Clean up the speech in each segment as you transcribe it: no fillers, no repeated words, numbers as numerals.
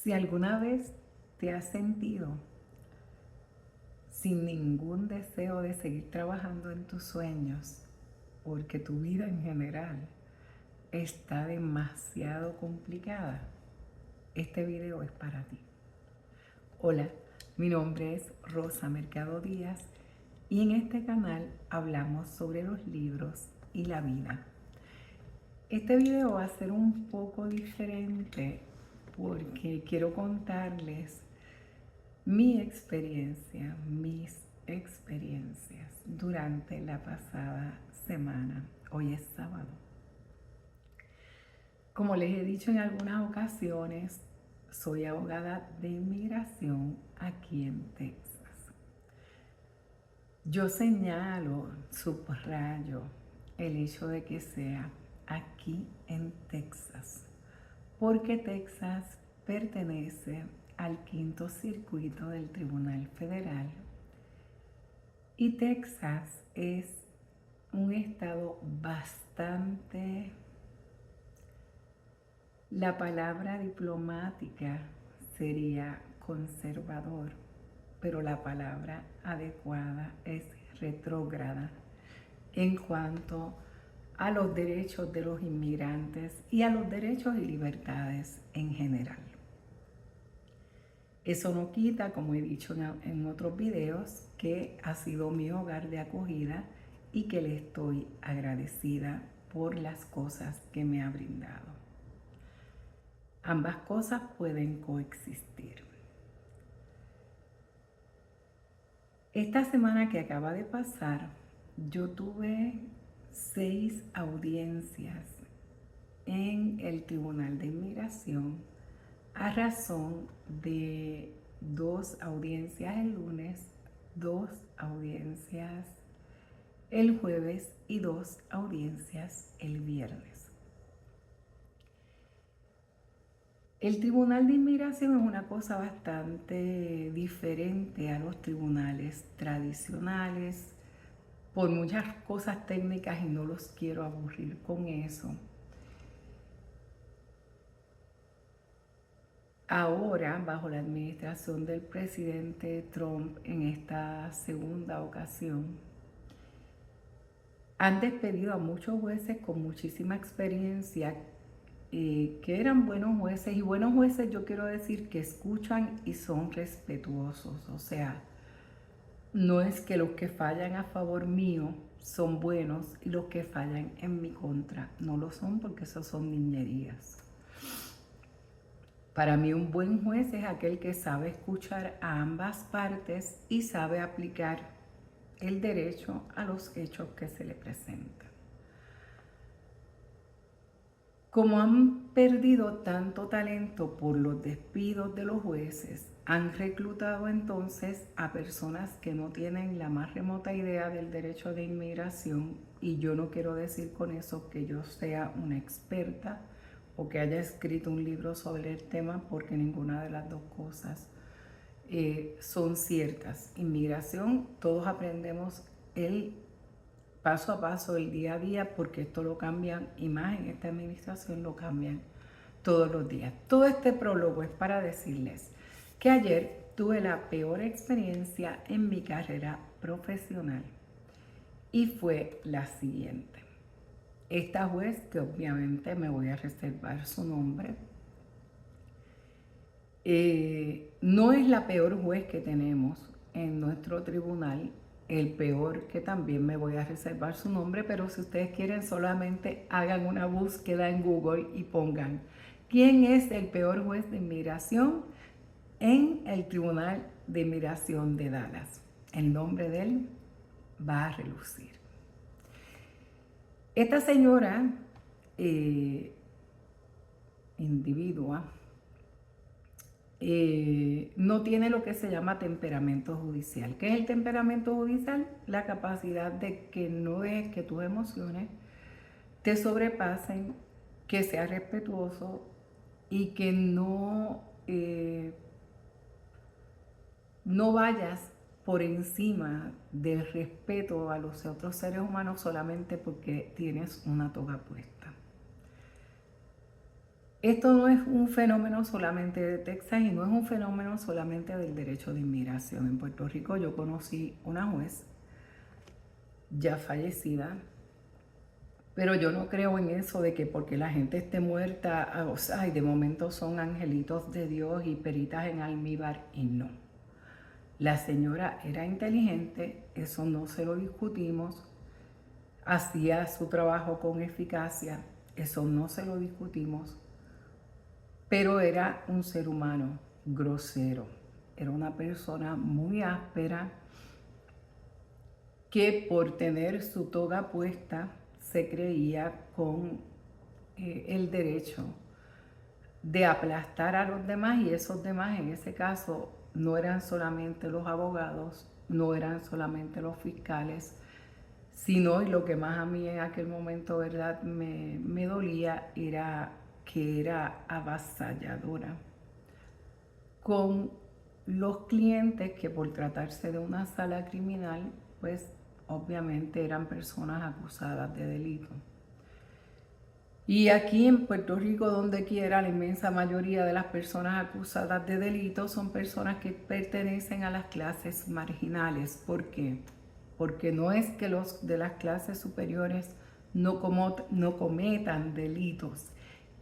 Si alguna vez te has sentido sin ningún deseo de seguir trabajando en tus sueños, porque tu vida en general está demasiado complicada, este video es para ti. Hola, mi nombre es Rosa Mercado Díaz y en este canal hablamos sobre los libros y la vida. Este video va a ser un poco diferente porque quiero contarles mis experiencias durante la pasada semana. Hoy es sábado. Como les he dicho en algunas ocasiones, soy abogada de inmigración aquí en Texas. Yo señalo, subrayo el hecho de que sea aquí en Texas, porque Texas pertenece al quinto circuito del Tribunal Federal y Texas es un estado bastante, la palabra diplomática sería conservador, pero la palabra adecuada es retrógrada en cuanto a los derechos de los inmigrantes y a los derechos y libertades en general. Eso no quita, como he dicho en otros videos, que ha sido mi hogar de acogida y que le estoy agradecida por las cosas que me ha brindado. Ambas cosas pueden coexistir. Esta semana que acaba de pasar, yo tuve 6 audiencias en el Tribunal de Inmigración a razón de 2 audiencias el lunes, 2 audiencias el jueves y 2 audiencias el viernes. El Tribunal de Inmigración es una cosa bastante diferente a los tribunales tradicionales por muchas cosas técnicas y no los quiero aburrir con eso. Ahora, bajo la administración del presidente Trump en esta segunda ocasión, han despedido a muchos jueces con muchísima experiencia que eran buenos jueces, y buenos jueces yo quiero decir que escuchan y son respetuosos, o sea, no es que los que fallan a favor mío son buenos y los que fallan en mi contra no lo son, porque eso son niñerías. Para mí un buen juez es aquel que sabe escuchar a ambas partes y sabe aplicar el derecho a los hechos que se le presentan. Como han perdido tanto talento por los despidos de los jueces, han reclutado entonces a personas que no tienen la más remota idea del derecho de inmigración, y yo no quiero decir con eso que yo sea una experta o que haya escrito un libro sobre el tema, porque ninguna de las dos cosas son ciertas. Inmigración, todos aprendemos el paso a paso, el día a día, porque esto lo cambian, y más en esta administración lo cambian todos los días. Todo este prólogo es para decirles que ayer tuve la peor experiencia en mi carrera profesional y fue la siguiente. Esta juez, que obviamente me voy a reservar su nombre, no es la peor juez que tenemos en nuestro tribunal, el peor, que también me voy a reservar su nombre, pero si ustedes quieren solamente hagan una búsqueda en Google y pongan ¿quién es el peor juez de inmigración en el Tribunal de Inmigración de Dallas? El nombre de él va a relucir. Esta señora, individua, no tiene lo que se llama temperamento judicial. ¿Qué es el temperamento judicial? La capacidad de que no dejes que tus emociones te sobrepasen, que seas respetuoso y que no vayas por encima del respeto a los otros seres humanos solamente porque tienes una toga puesta. Esto no es un fenómeno solamente de Texas y no es un fenómeno solamente del derecho de inmigración. En Puerto Rico yo conocí una juez ya fallecida, pero yo no creo en eso de que porque la gente esté muerta, o sea, y de momento son angelitos de Dios y peritas en almíbar, y no. La señora era inteligente, eso no se lo discutimos, hacía su trabajo con eficacia, eso no se lo discutimos, pero era un ser humano grosero, era una persona muy áspera que por tener su toga puesta se creía con el derecho de aplastar a los demás, y esos demás en ese caso no eran solamente los abogados, no eran solamente los fiscales, sino, y lo que más a mí en aquel momento, ¿verdad?, me dolía era que era avasalladora con los clientes que por tratarse de una sala criminal, pues obviamente eran personas acusadas de delito. Y aquí en Puerto Rico, donde quiera, la inmensa mayoría de las personas acusadas de delito son personas que pertenecen a las clases marginales. ¿Por qué? Porque no es que los de las clases superiores no cometan delitos,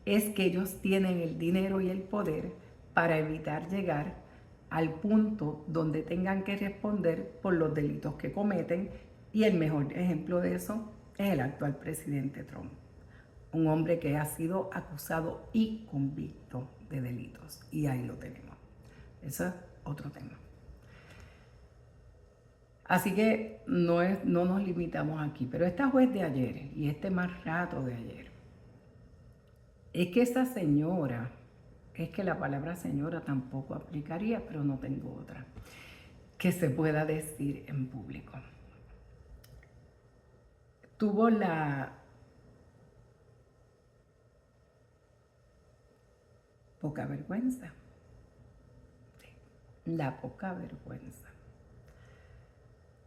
es que ellos tienen el dinero y el poder para evitar llegar al punto donde tengan que responder por los delitos que cometen, y el mejor ejemplo de eso es el actual presidente Trump, un hombre que ha sido acusado y convicto de delitos, y ahí lo tenemos. Eso es otro tema. Así que no nos limitamos aquí, pero esta juez de ayer y este más rato de ayer, es que esa señora, es que la palabra señora tampoco aplicaría, pero no tengo otra que se pueda decir en público. Tuvo la poca vergüenza, la poca vergüenza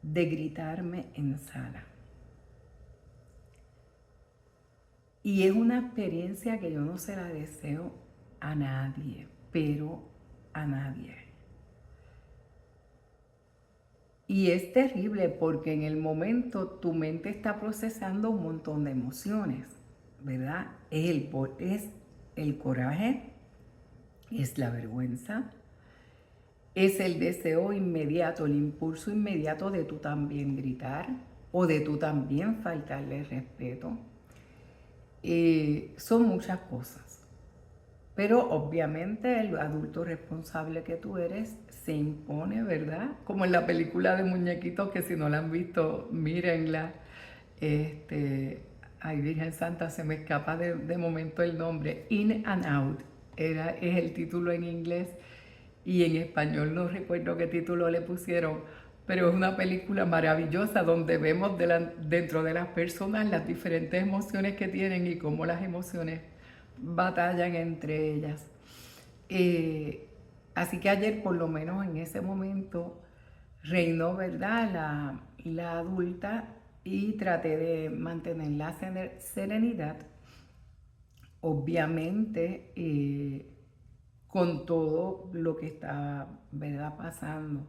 de gritarme en sala. Y es una experiencia que yo no se la deseo a nadie, pero a nadie. Y es terrible porque en el momento tu mente está procesando un montón de emociones, ¿verdad? Es el coraje, es la vergüenza, es el deseo inmediato, el impulso inmediato de tú también gritar o de tú también faltarle respeto. Son muchas cosas, pero obviamente el adulto responsable que tú eres se impone, ¿verdad? Como en la película de muñequitos, que si no la han visto, mírenla. Ay, Virgen Santa, se me escapa de momento el nombre. In and Out es el título en inglés, y en español no recuerdo qué título le pusieron, pero es una película maravillosa donde vemos dentro de las personas las diferentes emociones que tienen y cómo las emociones batallan entre ellas. Así que ayer, por lo menos en ese momento, reinó, ¿verdad?, la adulta, y traté de mantener la serenidad. Obviamente, con todo lo que está, ¿verdad?, pasando.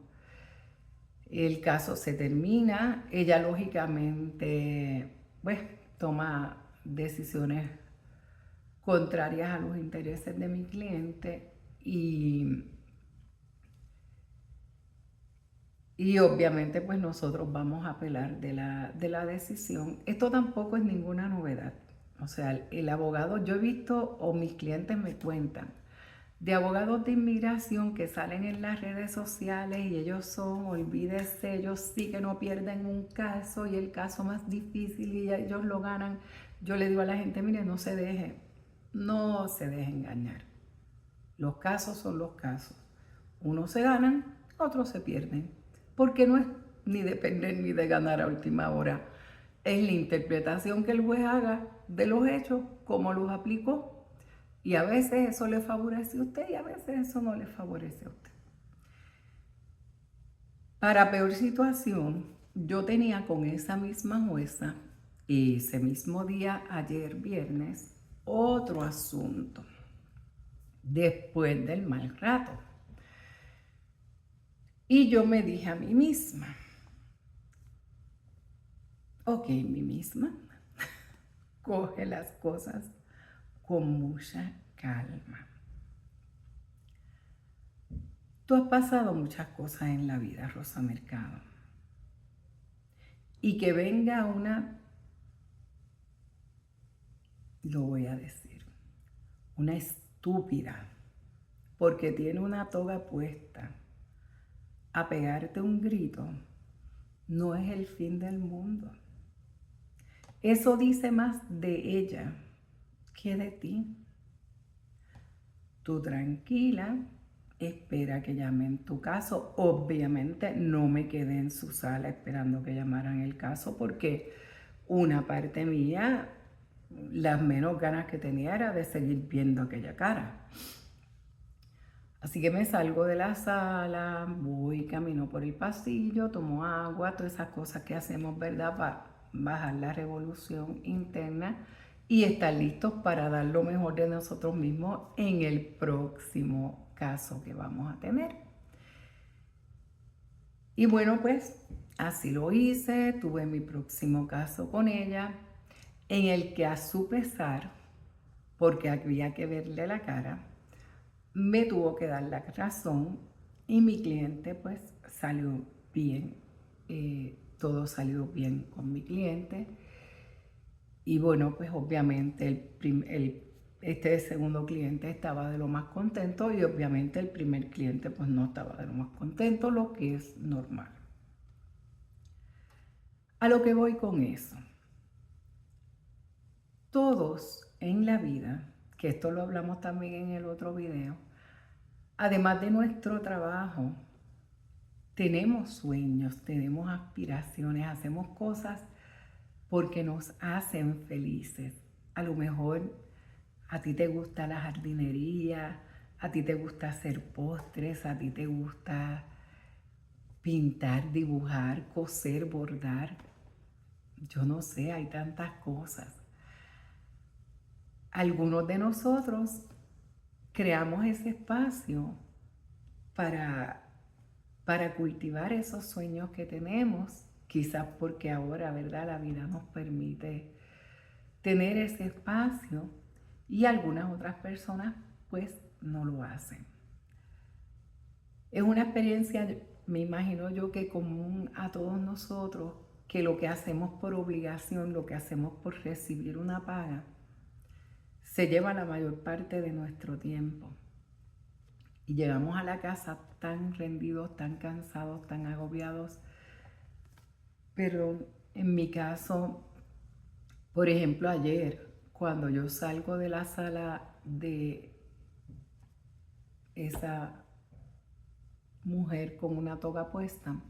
El caso se termina, ella lógicamente pues toma decisiones contrarias a los intereses de mi cliente, y obviamente pues nosotros vamos a apelar de la decisión. Esto tampoco es ninguna novedad. O sea, el abogado, yo he visto, o mis clientes me cuentan, de abogados de inmigración que salen en las redes sociales y ellos son, olvídese, ellos sí que no pierden un caso y el caso más difícil y ellos lo ganan. Yo le digo a la gente, mire, no se deje engañar. Los casos son los casos. Unos se ganan, otros se pierden. Porque no es ni depender ni de ganar a última hora. Es la interpretación que el juez haga de los hechos, cómo los aplicó. Y a veces eso le favorece a usted y a veces eso no le favorece a usted. Para peor situación, yo tenía con esa misma jueza, ese mismo día, ayer viernes, otro asunto. después del mal rato. Y yo me dije a mí misma, ok, mí misma, coge las cosas con mucha calma. Tú has pasado muchas cosas en la vida, Rosa Mercado. Y que venga una, lo voy a decir, una estúpida, porque tiene una toga puesta, a pegarte un grito, no es el fin del mundo. Eso dice más de ella que de ti. Tú tranquila, espera que llamen tu caso. Obviamente no me quedé en su sala esperando que llamaran el caso porque una parte mía, las menos ganas que tenía era de seguir viendo aquella cara. Así que me salgo de la sala, voy, camino por el pasillo, tomo agua, todas esas cosas que hacemos, ¿verdad? Para bajar la revolución interna y estar listos para dar lo mejor de nosotros mismos en el próximo caso que vamos a tener. Y bueno, pues así lo hice, tuve mi próximo caso con ella, en el que a su pesar, porque había que verle la cara, me tuvo que dar la razón y mi cliente pues salió bien, todo salió bien con mi cliente y bueno pues obviamente este segundo cliente estaba de lo más contento y obviamente el primer cliente pues no estaba de lo más contento, lo que es normal. A lo que voy con eso, todos en la vida, que esto lo hablamos también en el otro video, además de nuestro trabajo, tenemos sueños, tenemos aspiraciones, hacemos cosas porque nos hacen felices. A lo mejor a ti te gusta la jardinería, a ti te gusta hacer postres, a ti te gusta pintar, dibujar, coser, bordar. Yo no sé, hay tantas cosas. Algunos de nosotros creamos ese espacio para cultivar esos sueños que tenemos, quizás porque ahora, ¿verdad? La vida nos permite tener ese espacio y algunas otras personas pues no lo hacen. Es una experiencia, me imagino yo, que común a todos nosotros, que lo que hacemos por obligación, lo que hacemos por recibir una paga, se lleva la mayor parte de nuestro tiempo. Y llegamos a la casa tan rendidos, tan cansados, tan agobiados. Pero en mi caso, por ejemplo, ayer, cuando yo salgo de la sala de esa mujer con una toga puesta,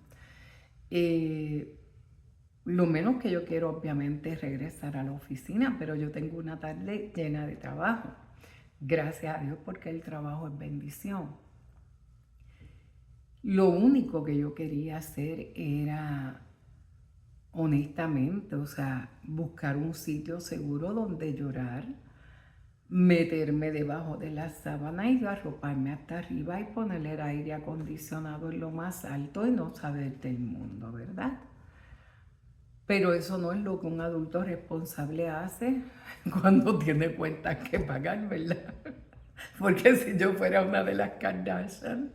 lo menos que yo quiero obviamente es regresar a la oficina, pero yo tengo una tarde llena de trabajo. Gracias a Dios porque el trabajo es bendición. Lo único que yo quería hacer era, honestamente, o sea, buscar un sitio seguro donde llorar, meterme debajo de la sábana y arroparme hasta arriba y ponerle el aire acondicionado en lo más alto y no saber del mundo, ¿verdad? Pero eso no es lo que un adulto responsable hace cuando tiene cuentas que pagar, ¿verdad? Porque si yo fuera una de las Kardashian,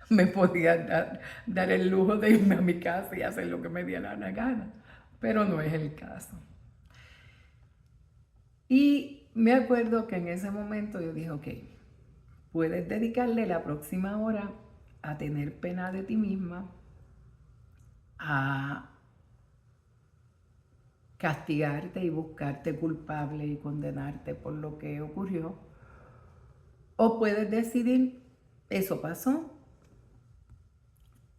me podía dar el lujo de irme a mi casa y hacer lo que me diera la gana. Pero no es el caso. Y me acuerdo que en ese momento yo dije, ok, puedes dedicarle la próxima hora a tener pena de ti misma, a castigarte y buscarte culpable y condenarte por lo que ocurrió. O puedes decidir, eso pasó.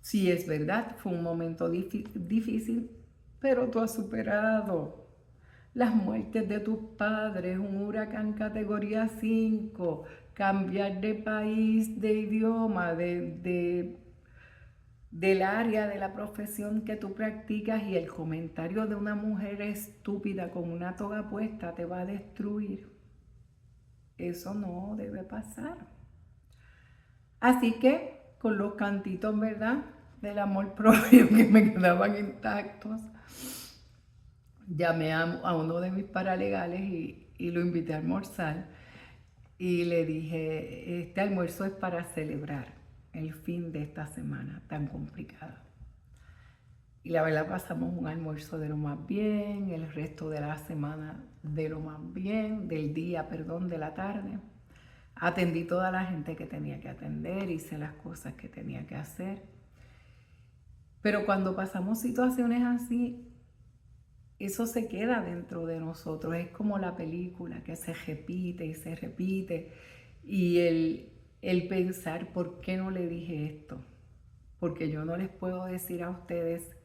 Sí, es verdad, fue un momento difícil, pero tú has superado las muertes de tus padres, un huracán categoría 5, cambiar de país, de idioma, del área de la profesión que tú practicas y el comentario de una mujer estúpida con una toga puesta te va a destruir. eso no debe pasar. Así que con los cantitos, ¿verdad?, del amor propio que me quedaban intactos, llamé a uno de mis paralegales y lo invité a almorzar y le dije, este almuerzo es para celebrar el fin de esta semana tan complicada. Y la verdad pasamos un almuerzo de lo más bien, el resto de la semana de lo más bien, del día, perdón, de la tarde. Atendí toda la gente que tenía que atender, hice las cosas que tenía que hacer. Pero cuando pasamos situaciones así, eso se queda dentro de nosotros. Es como la película que se repite y se repite. Y el pensar, ¿por qué no le dije esto? Porque yo no les puedo decir a ustedes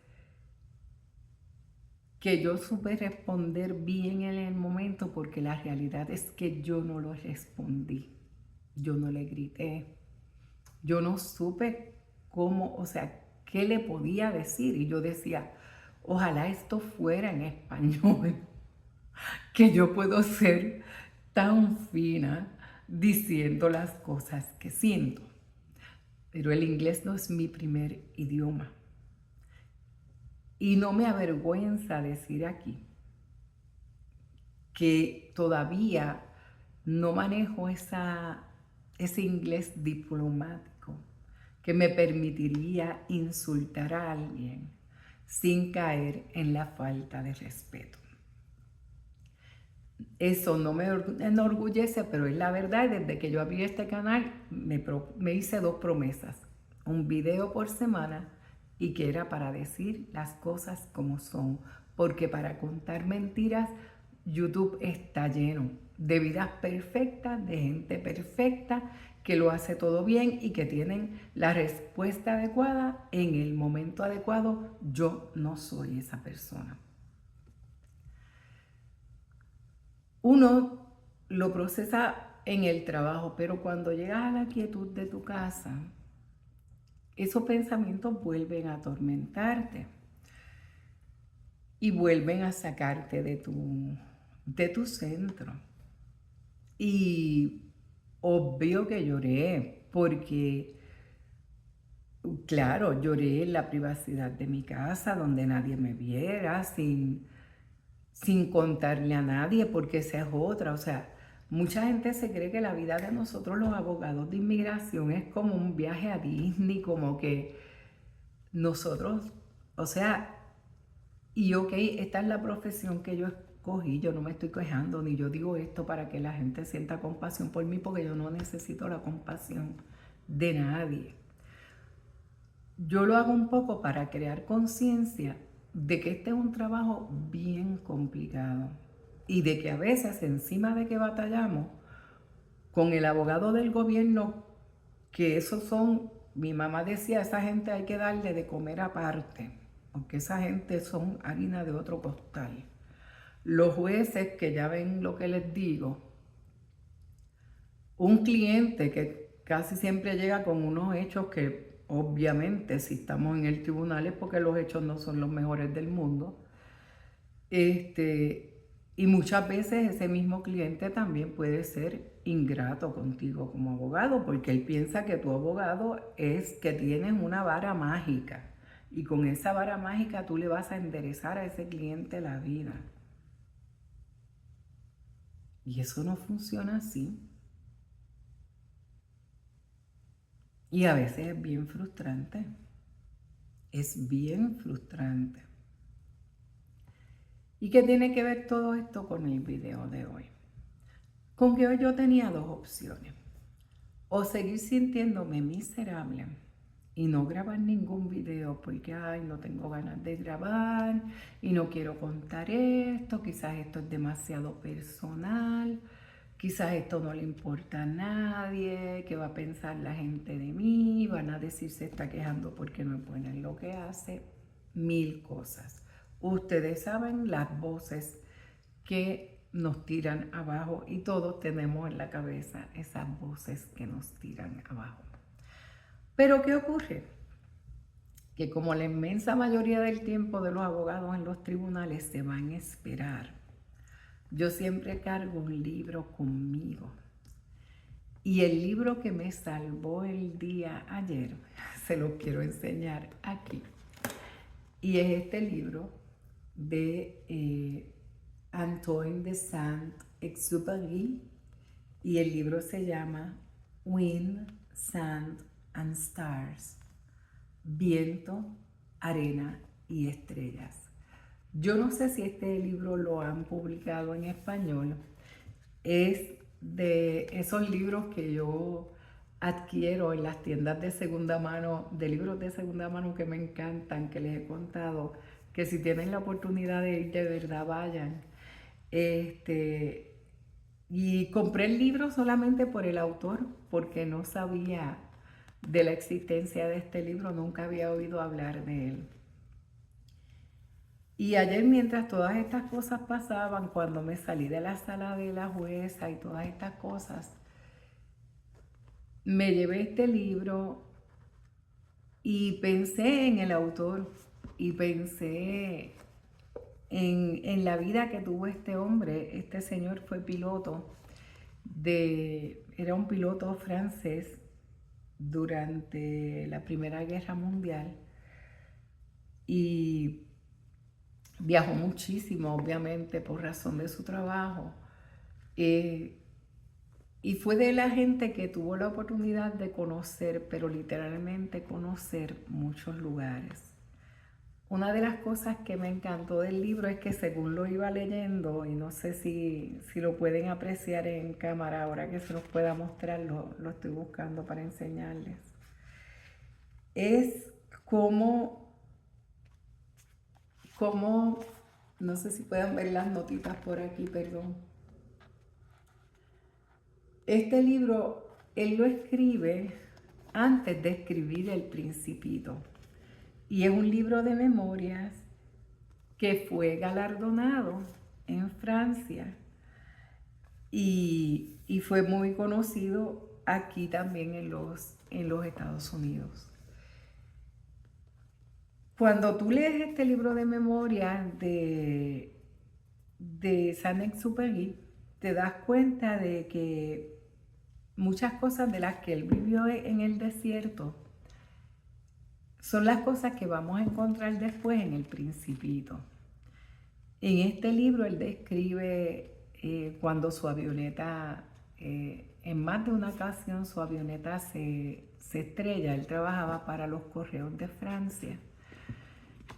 que yo supe responder bien en el momento, porque la realidad es que yo no lo respondí. Yo no le grité. Yo no supe cómo, o sea, qué le podía decir. Y yo decía, ojalá esto fuera en español, que yo puedo ser tan fina diciendo las cosas que siento. Pero el inglés no es mi primer idioma. Y no me avergüenza decir aquí que todavía no manejo ese inglés diplomático que me permitiría insultar a alguien sin caer en la falta de respeto. Eso no me enorgullece, pero es la verdad. Desde que yo abrí este canal me hice 2 promesas: un video por semana, y que era para decir las cosas como son, porque para contar mentiras YouTube está lleno de vidas perfectas, de gente perfecta que lo hace todo bien y que tienen la respuesta adecuada en el momento adecuado. Yo no soy esa persona. Uno lo procesa en el trabajo, pero cuando llegas a la quietud de tu casa, esos pensamientos vuelven a atormentarte y vuelven a sacarte de tu centro. Y obvio que lloré, porque, claro, lloré en la privacidad de mi casa, donde nadie me viera, sin contarle a nadie, porque esa es otra. O sea, mucha gente se cree que la vida de nosotros los abogados de inmigración es como un viaje a Disney, como que nosotros, o sea, y ok, esta es la profesión que yo escogí, yo no me estoy quejando, ni yo digo esto para que la gente sienta compasión por mí, porque yo no necesito la compasión de nadie. Yo lo hago un poco para crear conciencia de que este es un trabajo bien complicado y de que a veces, encima de que batallamos con el abogado del gobierno, que esos son, mi mamá decía, esa gente hay que darle de comer aparte, porque esa gente son harina de otro costal. Los jueces, que ya ven lo que les digo, un cliente que casi siempre llega con unos hechos que obviamente si estamos en el tribunal es porque los hechos no son los mejores del mundo. Y muchas veces ese mismo cliente también puede ser ingrato contigo como abogado, porque él piensa que tu abogado es que tienes una vara mágica y con esa vara mágica tú le vas a enderezar a ese cliente la vida. Y eso no funciona así. Y a veces es bien frustrante. Es bien frustrante. ¿Y qué tiene que ver todo esto con el video de hoy? Con que hoy yo tenía 2 opciones. O seguir sintiéndome miserable y no grabar ningún video porque, ay, no tengo ganas de grabar y no quiero contar esto, quizás esto es demasiado personal, quizás esto no le importa a nadie, qué va a pensar la gente de mí, van a decir se está quejando porque no es buena en lo que hace, 1000 cosas. Ustedes saben las voces que nos tiran abajo y todos tenemos en la cabeza esas voces que nos tiran abajo. Pero ¿qué ocurre? Que como la inmensa mayoría del tiempo de los abogados en los tribunales se van a esperar, yo siempre cargo un libro conmigo Y el libro que me salvó el día ayer, se lo quiero enseñar aquí. Y es este libro de Antoine de Saint-Exupéry. Y el libro se llama Wind, Sand and Stars. Viento, arena y estrellas. Yo no sé si este libro lo han publicado en español. Es de esos libros que yo adquiero en las tiendas de segunda mano, de libros de segunda mano que me encantan, que les he contado, que si tienen la oportunidad de ir, de verdad vayan. Y compré el libro solamente por el autor, porque no sabía de la existencia de este libro, nunca había oído hablar de él. Y ayer, mientras todas estas cosas pasaban, cuando me salí de la sala de la jueza y todas estas cosas, me llevé este libro y pensé en el autor y pensé en la vida que tuvo este hombre. Este señor fue piloto era un piloto francés durante la Primera Guerra Mundial y viajó muchísimo, obviamente, por razón de su trabajo. Y fue de la gente que tuvo la oportunidad de conocer, pero literalmente conocer muchos lugares. Una de las cosas que me encantó del libro es que según lo iba leyendo, y no sé si lo pueden apreciar en cámara ahora que se los pueda mostrar, lo estoy buscando para enseñarles. Es como, no sé si pueden ver las notitas por aquí, perdón. Este libro, él lo escribe antes de escribir El Principito. Y es un libro de memorias que fue galardonado en Francia y fue muy conocido aquí también en los Estados Unidos. Cuando tú lees este libro de memorias de Saint-Exupéry, te das cuenta de que muchas cosas de las que él vivió en el desierto son las cosas que vamos a encontrar después en El Principito. En este libro él describe cuando su avioneta, en más de una ocasión su avioneta se estrella. Él trabajaba para los correos de Francia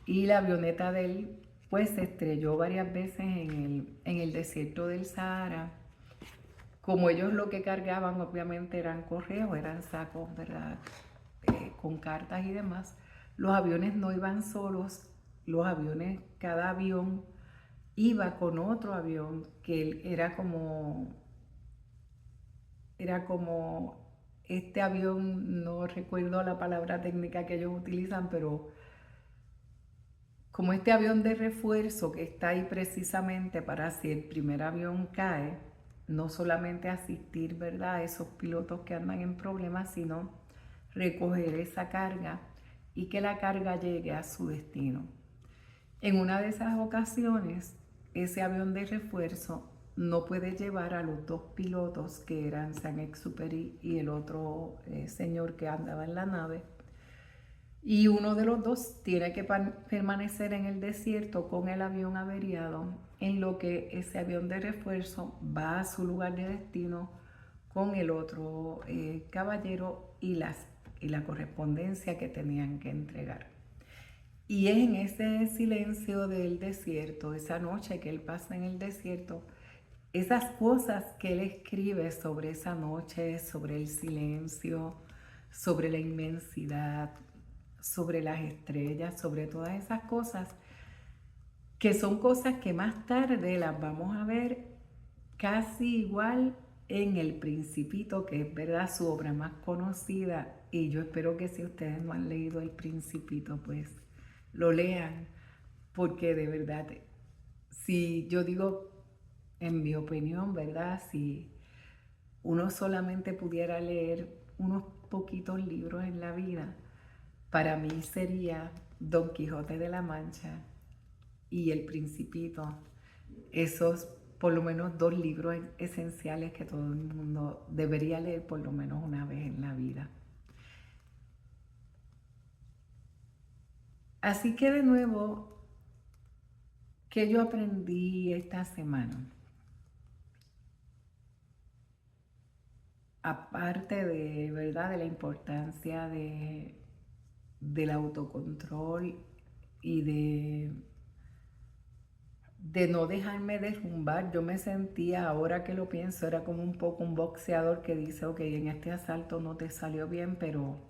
y la avioneta de él pues se estrelló varias veces en el desierto del Sahara. Como ellos lo que cargaban obviamente eran correos, eran sacos, ¿verdad? Con cartas y demás. Los aviones no iban solos, los aviones, cada avión iba con otro avión que era como este avión, no recuerdo la palabra técnica que ellos utilizan, pero como este avión de refuerzo que está ahí precisamente para si el primer avión cae, no solamente asistir, ¿verdad?, a esos pilotos que andan en problemas, sino recoger esa carga y que la carga llegue a su destino. En una de esas ocasiones, ese avión de refuerzo no puede llevar a los dos pilotos que eran Saint-Exupéry y el otro señor que andaba en la nave. Y uno de los dos tiene que permanecer en el desierto con el avión averiado, en lo que ese avión de refuerzo va a su lugar de destino con el otro caballero y la correspondencia que tenían que entregar. Y es en ese silencio del desierto, esa noche que él pasa en el desierto, esas cosas que él escribe sobre esa noche, sobre el silencio, sobre la inmensidad, sobre las estrellas, sobre todas esas cosas, que son cosas que más tarde las vamos a ver casi igual en El Principito, que es, verdad, su obra más conocida. Y yo espero que si ustedes no han leído El Principito, pues lo lean, porque de verdad, si yo digo, en mi opinión, ¿verdad?, si uno solamente pudiera leer unos poquitos libros en la vida, para mí sería Don Quijote de la Mancha y El Principito. Esos por lo menos 2 libros esenciales que todo el mundo debería leer por lo menos una vez en la vida. Así que de nuevo, ¿qué yo aprendí esta semana? Aparte de, ¿verdad?, de la importancia del autocontrol y de no dejarme derrumbar. Yo me sentía, ahora que lo pienso, era como un poco un boxeador que dice, ok, en este asalto no te salió bien, pero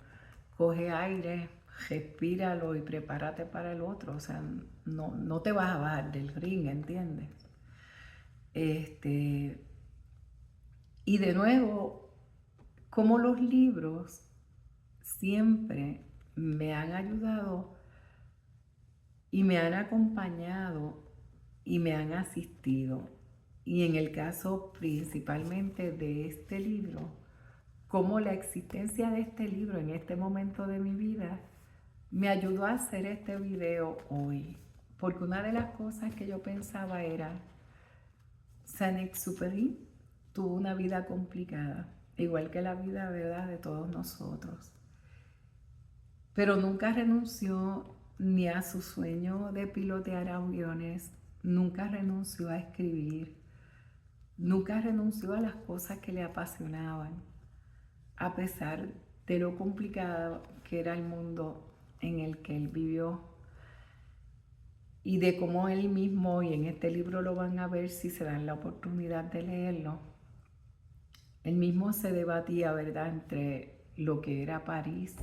coge aire, respíralo y prepárate para el otro. O sea, no te vas a bajar del ring, ¿entiendes? Y de nuevo, como los libros siempre me han ayudado y me han acompañado y me han asistido. Y en el caso principalmente de este libro, como la existencia de este libro en este momento de mi vida me ayudó a hacer este video hoy. Porque una de las cosas que yo pensaba era, Saint-Exupéry tuvo una vida complicada, igual que la vida, ¿verdad?, de todos nosotros. Pero nunca renunció ni a su sueño de pilotear aviones, nunca renunció a escribir, nunca renunció a las cosas que le apasionaban, a pesar de lo complicado que era el mundo en el que él vivió y de cómo él mismo, y en este libro lo van a ver si se dan la oportunidad de leerlo, él mismo se debatía, ¿verdad?, entre lo que era París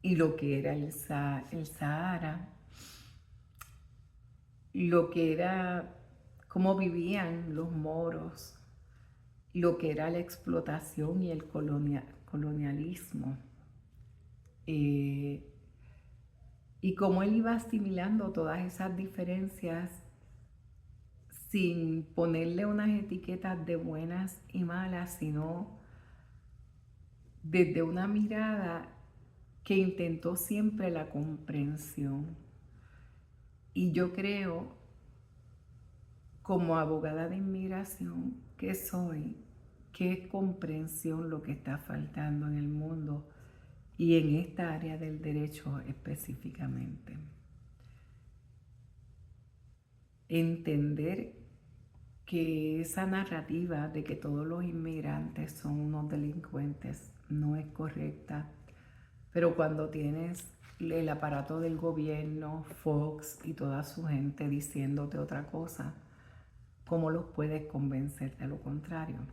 y lo que era el Sahara, lo que era cómo vivían los moros, lo que era la explotación y el colonialismo, y cómo él iba asimilando todas esas diferencias sin ponerle unas etiquetas de buenas y malas, sino desde una mirada que intentó siempre la comprensión. Y yo creo, como abogada de inmigración que soy, que es comprensión lo que está faltando en el mundo y en esta área del derecho específicamente. Entender que esa narrativa de que todos los inmigrantes son unos delincuentes no es correcta, pero cuando tienes el aparato del gobierno, Fox y toda su gente diciéndote otra cosa, ¿cómo los puedes convencer de lo contrario?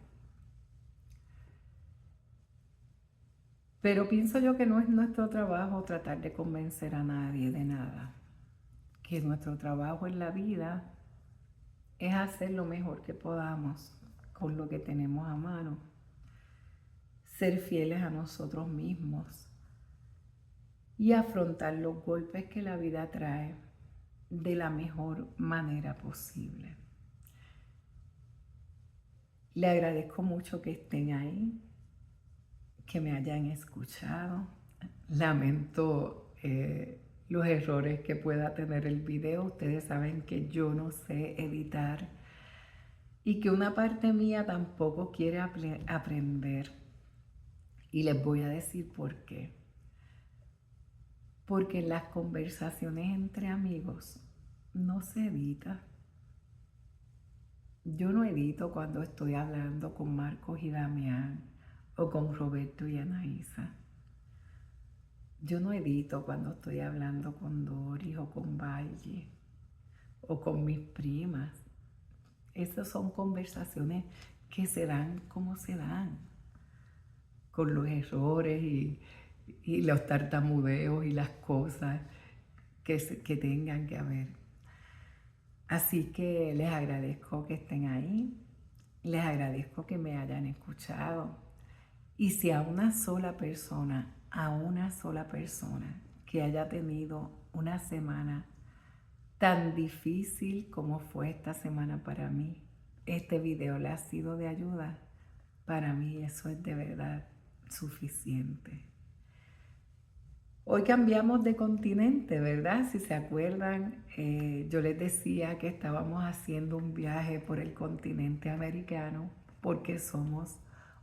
Pero pienso yo que no es nuestro trabajo tratar de convencer a nadie de nada, que nuestro trabajo en la vida es hacer lo mejor que podamos con lo que tenemos a mano, ser fieles a nosotros mismos y afrontar los golpes que la vida trae de la mejor manera posible. Le agradezco mucho que estén ahí, que me hayan escuchado. Lamento los errores que pueda tener el video. Ustedes saben que yo no sé editar y que una parte mía tampoco quiere aprender. Y les voy a decir por qué. Porque en las conversaciones entre amigos no se edita. Yo no edito cuando estoy hablando con Marcos y Damián o con Roberto y Anaísa. Yo no edito cuando estoy hablando con Doris o con Valle o con mis primas. Esas son conversaciones que se dan como se dan, con los errores y los tartamudeos y las cosas que tengan que haber. Así que les agradezco que estén ahí, les agradezco que me hayan escuchado. Y si a una sola persona que haya tenido una semana tan difícil como fue esta semana para mí, este video le ha sido de ayuda, para mí eso es de verdad suficiente. Hoy cambiamos de continente, ¿verdad? Si se acuerdan, yo les decía que estábamos haciendo un viaje por el continente americano porque somos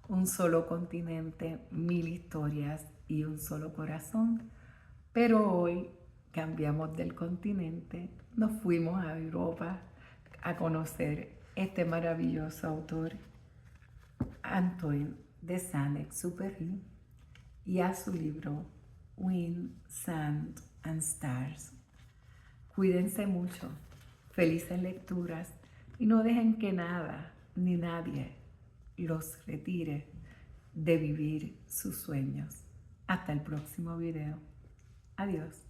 un solo continente, 1000 historias y un solo corazón. Pero hoy cambiamos del continente, nos fuimos a Europa a conocer este maravilloso autor, Antoine de Saint-Exupéry, y a su libro Wind, Sand and Stars. Cuídense mucho, felices lecturas y no dejen que nada ni nadie los retire de vivir sus sueños. Hasta el próximo video. Adiós.